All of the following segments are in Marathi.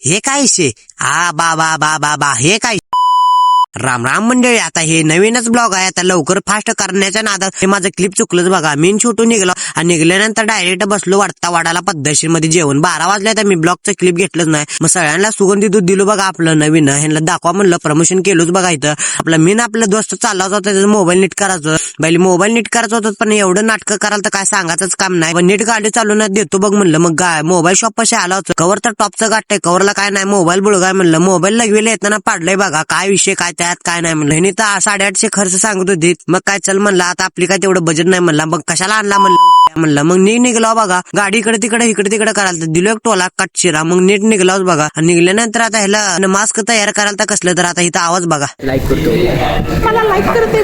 हे काय शे आ बा बा बा बा बा हे काय राम राम मंडळी. आता हे नवीनच ब्लॉग आहे. आता लवकर फास्ट करण्याच्या नादात हे माझं क्लिप चुकलंच बघा. मी छोटून निघलो आणि निघल्यानंतर डायरेक्ट बसलो वाटता वाडाला पद्धतशीर मध्ये जेवण. 12 वाजले तर मी ब्लॉगचं क्लिप घेतलंच नाही. मग सगळ्यांना सुगंधी दूध दिलो बघा आपलं नवीन. ह्यांना दाखवा म्हणलं, प्रमोशन केलोच बघा. इथं आपला दोस्त चालला होता त्याचं मोबाईल नीट करायचं. बैल मोबाईल नीट करायचं होतं पण एवढं नाटकं करायला तर काय सांगायचंच काम नाही. पण नीट गाडी चालवण्यात देतो बघ म्हणलं. मग मोबाईल शॉप पाशी आला होता. कवर तर टॉपचं गाठतंय, कवरला काय नाही, मोबाईल बुळगाय म्हणलं. मोबाईल लगवेला येताना पाडलंय बघा. काय विषय काय त्यात काय नाही म्हणलं. ह्यानी तर 850 खर्च सांगत होते. मग काय चल म्हणलं आता आपली काय तेवढं बजेट नाही म्हणला. मग कशाला आणला म्हणलं. मग नीट निघलाव बघा. गाडी इकडे तिकडे करायला दिलो एक टोला कटशिरा. मग नीट निघलाच बघा. आणि निघल्यानंतर आता ह्याला मास्क तयार करायला तर कसलं तर आता इथं आवाज बघा. लाईक करतो, मला लाईक करते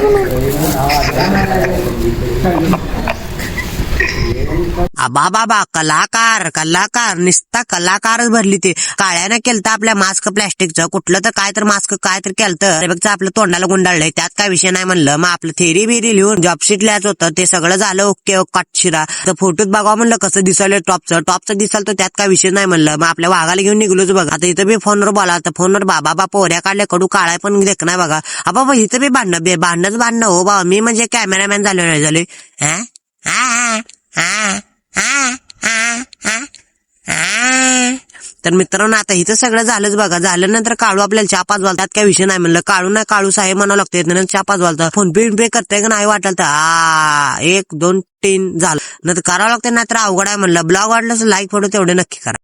आबा बाबा कलाकार निस्ता कलाकारच भरली. ते काळ्यानं केलतं आपल्या मास्क प्लॅस्टिकचं. कुठलं तर काय तर मास्क काय तर केलतं आपलं तोंडाला गुंडाळलंय. त्यात काय विषय नाही म्हणलं. मग आपलं थेरी बिरी लिहून जॉबशीट लिहायचं होतं. ते सगळं झालं ओके कटशिरा. तर फोटोत बघा म्हणलं कसं दिसायला टॉपचं दिसाल तर त्यात काय विषय नाही म्हणलं. मग आपल्या वाघाला घेऊन निघलोच बघा. आता इथं बी फोनवर बोला. तर फोनवर बाबा पोऱ्या काढल्या कडू काळाय पण देख नाही बघा. बाबा इथं बी भांडणच हो बाबा. मी म्हणजे कॅमेरामॅन झालोय. तर मित्रांनो आता इथं सगळं झालंच बघा. झाल्यानंतर काळू आपल्याला 4-5 वाजतात. काय विषय नाही म्हणलं. काळू नाही काळू साहेब म्हणावं लागतं. 4-5 वाजतात. फोन पे करताय का नाही वाटलं तर 1 2 3 झालं. नंतर करावं लागतं. नाहीतर अवघड आहे म्हणलं. ब्लॉग वाटलं तर लाईक फोटो तेवढे नक्की करा.